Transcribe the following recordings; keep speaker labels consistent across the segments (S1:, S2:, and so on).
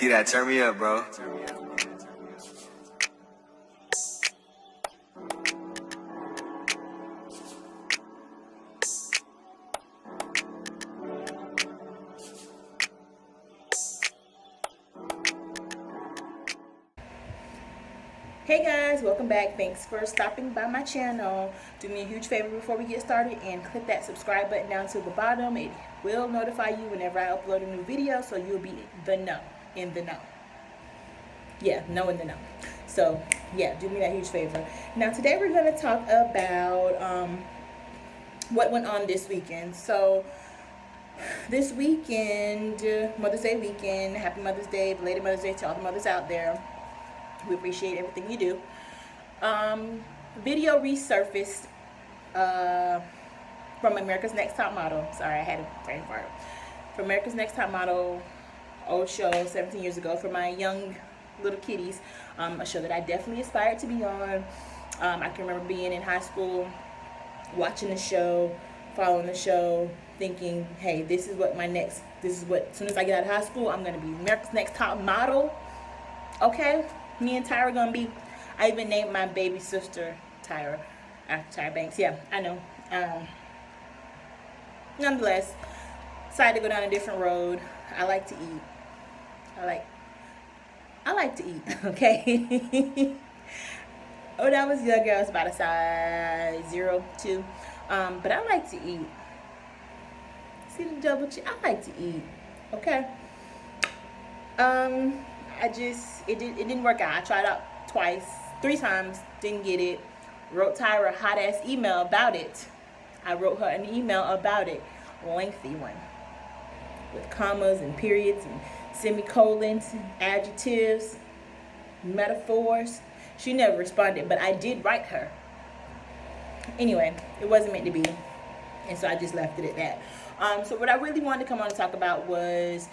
S1: You gotta turn me up, bro.
S2: Hey guys, welcome back. Thanks for stopping by my channel. Do me a huge favor before we get started and click that subscribe button down to the bottom. It will notify you whenever I upload a new video, so you'll be in the know. Yeah, know in the know. So yeah, do me that huge favor. Now today we're going to talk about what went on this weekend. So this weekend, Mother's Day weekend, happy Mother's Day, belated Mother's Day to all the mothers out there. We appreciate everything you do. Video resurfaced from America's Next Top Model. Sorry, I had a brain fart. From America's Next Top Model, old show, 17 years ago, for my young little kiddies. A show that I definitely aspired to be on. I can remember being in high school, watching the show, following the show, thinking, hey, this is what, as soon as I get out of high school, I'm going to be America's Next Top Model. Okay? Me and Tyra gonna be. I even named my baby sister Tyra after Tyra Banks. Yeah, I know. Nonetheless, decided to go down a different road. I like to eat. I like to eat. Okay. When I was younger, I was about a size 0, 2. But I like to eat. See the double chin? I like to eat. Okay. It didn't work out. I tried out 3 times, didn't get it. Wrote Tyra a hot ass email about it. I wrote her an email about it, lengthy one, with commas and periods and semicolons, adjectives, metaphors. She never responded, but I did write her. Anyway, it wasn't meant to be, and so I just left it at that. So what I really wanted to come on and talk about was,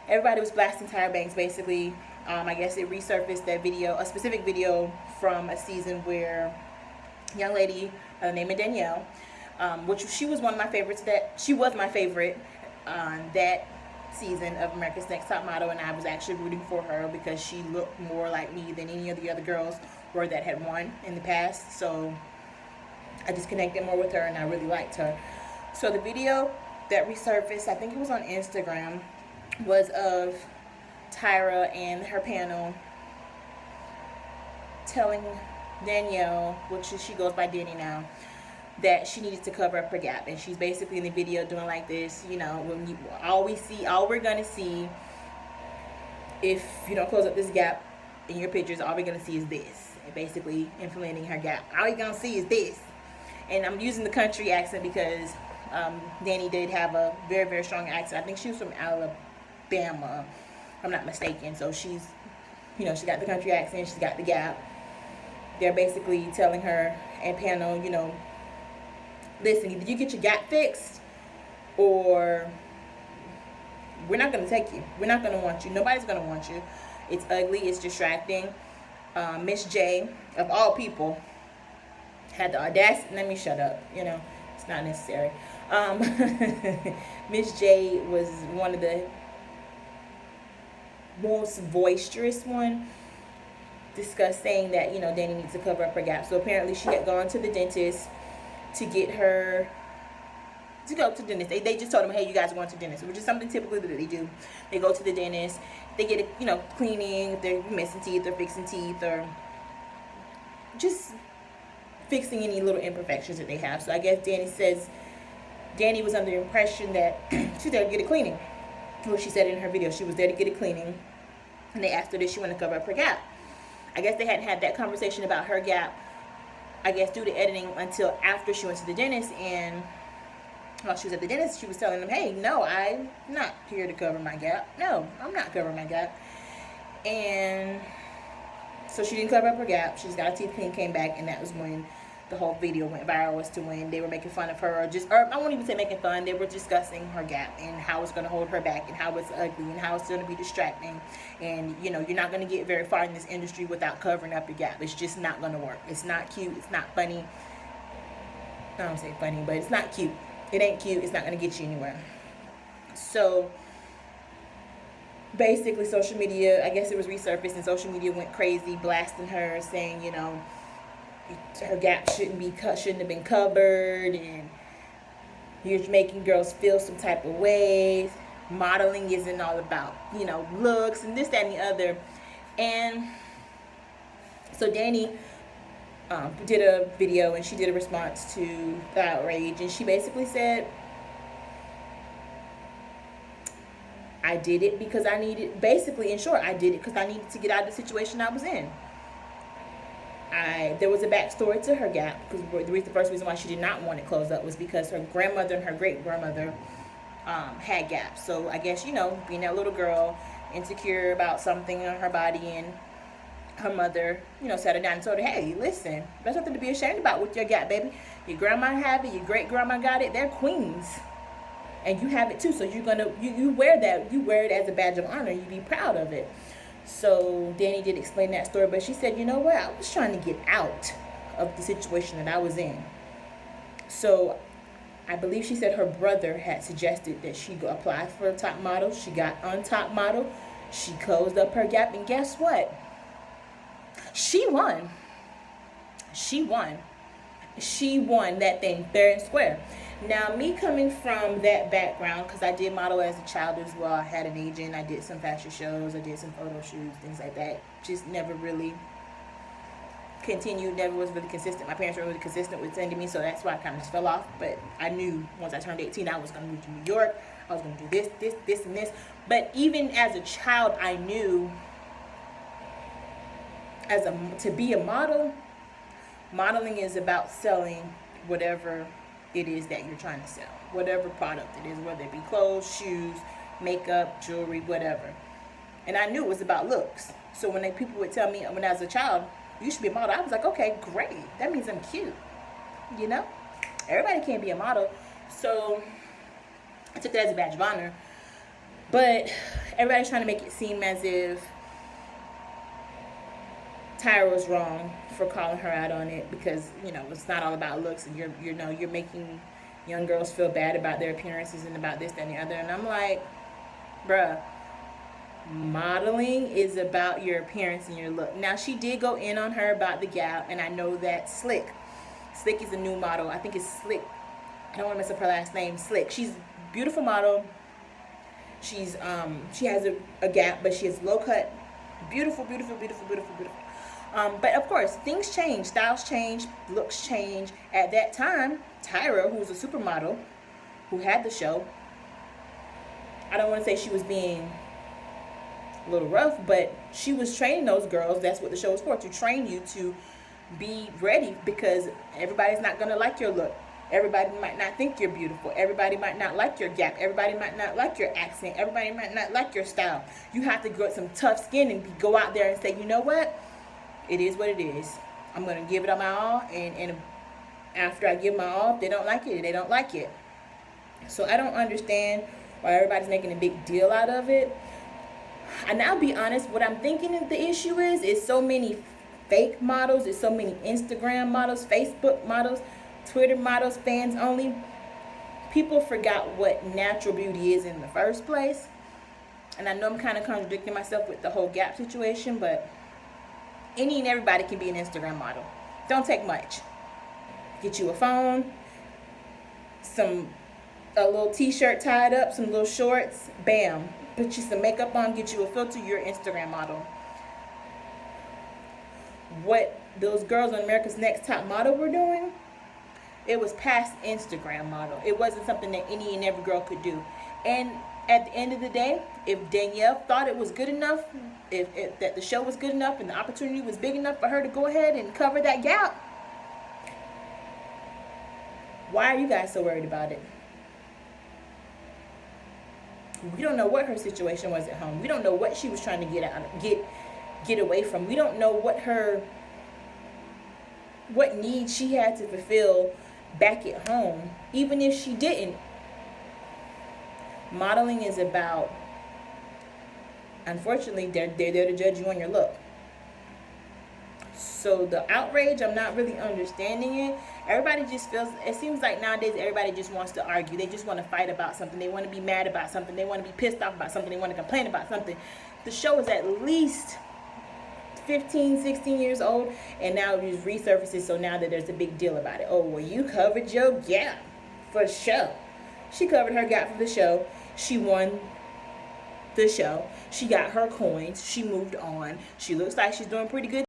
S2: everybody was blasting Tyra Banks, basically. I guess it resurfaced that video, a specific video from a season where a young lady named Danielle, which she was one of my favorites. She was my favorite that season of America's Next Top Model, and I was actually rooting for her because she looked more like me than any of the other girls were that had won in the past. So I just connected more with her, and I really liked her. So the video that resurfaced, I think it was on Instagram, was of Tyra and her panel telling Danielle, which she goes by Danny now, that she needed to cover up her gap. And she's basically in the video doing like this, you know, when all we're gonna see, if you don't close up this gap in your pictures, all we're gonna see is this. And basically implementing her gap. All you're gonna see is this. And I'm using the country accent because Danny did have a very, very strong accent. I think she was from Alabama, if I'm not mistaken. So she's, you know, she got the country accent, she's got the gap. They're basically telling her and panel, you know, listen, either you get your gap fixed, or we're not going to take you. We're not going to want you. Nobody's going to want you. It's ugly. It's distracting. Miss J, of all people, had the audacity. Let me shut up. You know, it's not necessary. Miss J was one of the most boisterous one, saying that, you know, Danny needs to cover up her gap. So apparently she had gone to the dentist to get her to go to the dentist. They just told them, hey, you guys are going to the dentist, which is something typically that they do. They go to the dentist, they get a, you know, cleaning, if they're missing teeth or fixing teeth or just fixing any little imperfections that they have. So I guess Danny was under the impression that she's there to get a cleaning. What she said in her video, she was there to get a cleaning, and they asked her if she wanted to cover up her gap. I guess they hadn't had that conversation about her gap, I guess, due to editing, until after she went to the dentist. And while she was at the dentist, she was telling them, hey, no, I'm not here to cover my gap. No, I'm not covering my gap. And so she didn't cover up her gap. She's got her teeth clean, came back, and that was when the whole video went viral, as to when they were making fun of her, or I won't even say making fun, they were discussing her gap and how it's going to hold her back and how it's ugly and how it's going to be distracting. And, you know, you're not going to get very far in this industry without covering up your gap. It's just not going to work. It's not cute. It's not funny. I don't say funny, but it's not cute. It ain't cute. It's not going to get you anywhere. So basically social media, I guess it was resurfaced, and social media went crazy, blasting her, saying, you know, her gap shouldn't have been covered, and you're making girls feel some type of ways. Modeling isn't all about, you know, looks and this, that, and the other. And so Danny did a video, and she did a response to the outrage, and she basically said, I did it because I needed, basically, in short, I did it because I needed to get out of the situation I was in. There was a backstory to her gap, because the first reason why she did not want it closed up was because her grandmother and her great-grandmother had gaps. So I guess, you know, being that little girl, insecure about something on her body, and her mother, you know, sat her down and told her, hey, listen, there's nothing to be ashamed about with your gap, baby. Your grandma have it, your great-grandma got it, they're queens. And you have it too, so you're gonna, you wear that, you wear it as a badge of honor, you be proud of it. So Danny did explain that story, but she said, you know what, I was trying to get out of the situation that I was in. So I believe she said her brother had suggested that she go apply for a top model. She got on top model. She closed up her gap, and guess what? She won. She won. She won that thing fair and square. Now, me coming from that background, because I did model as a child as well. I had an agent. I did some fashion shows. I did some photo shoots, things like that. Just never really continued, never was really consistent. My parents were really consistent with sending me, so that's why I kind of just fell off. But I knew once I turned 18, I was going to move to New York. I was going to do this, and this. But even as a child, I knew to be a model, modeling is about selling whatever it is that you're trying to sell, whatever product it is, whether it be clothes, shoes, makeup, jewelry, whatever. And I knew it was about looks. So when people would tell me when I was a child, you should be a model, I was like, okay, great. That means I'm cute. You know? Everybody can't be a model. So I took that as a badge of honor. But everybody's trying to make it seem as if Tyra was wrong for calling her out on it, because, you know, it's not all about looks, and you're making young girls feel bad about their appearances and about this, that, and the other. And I'm like, bruh, modeling is about your appearance and your look. Now, she did go in on her about the gap, and I know that Slick is a new model. I think it's Slick. I don't want to mess up her last name. Slick. She's a beautiful model. She's she has a gap, but she has low cut. Beautiful, beautiful, beautiful, beautiful, beautiful. But of course, things change, styles change, looks change. At that time, Tyra, who was a supermodel, who had the show, I don't want to say she was being a little rough, but she was training those girls. That's what the show was for, to train you to be ready, because everybody's not going to like your look. Everybody might not think you're beautiful. Everybody might not like your gap. Everybody might not like your accent. Everybody might not like your style. You have to grow some tough skin and go out there and say, you know what? It is what it is. I'm going to give it my all, and after I give my all, if they don't like it, they don't like it. So I don't understand why everybody's making a big deal out of it. And I'll be honest, what I'm thinking the issue is so many fake models, there's so many Instagram models, Facebook models, Twitter models, fans only. People forgot what natural beauty is in the first place. And I know I'm kind of contradicting myself with the whole gap situation, but any and everybody can be an Instagram model. Don't take much. Get you a phone, a little t-shirt tied up, some little shorts, bam. Put you some makeup on, get you a filter, you're an Instagram model. What those girls on America's Next Top Model were doing, it was past Instagram model. It wasn't something that any and every girl could do. And at the end of the day, if Danielle thought it was good enough, if that the show was good enough and the opportunity was big enough for her to go ahead and cover that gap, why are you guys so worried about it? We don't know what her situation was at home. We don't know what she was trying to get away from. We don't know what needs she had to fulfill back at home, even if she didn't. Modeling is about, unfortunately, they're there to judge you on your look. So the outrage, I'm not really understanding it. Everybody just feels, it seems like nowadays everybody just wants to argue. They just want to fight about something. They want to be mad about something. They want to be pissed off about something. They want to complain about something. The show is at least 15, 16 years old, and now it just resurfaces, so now that there's a big deal about it. Oh, well, you covered your gap for sure. She covered her gap for the show. She won the show. She got her coins. She moved on. She looks like she's doing pretty good.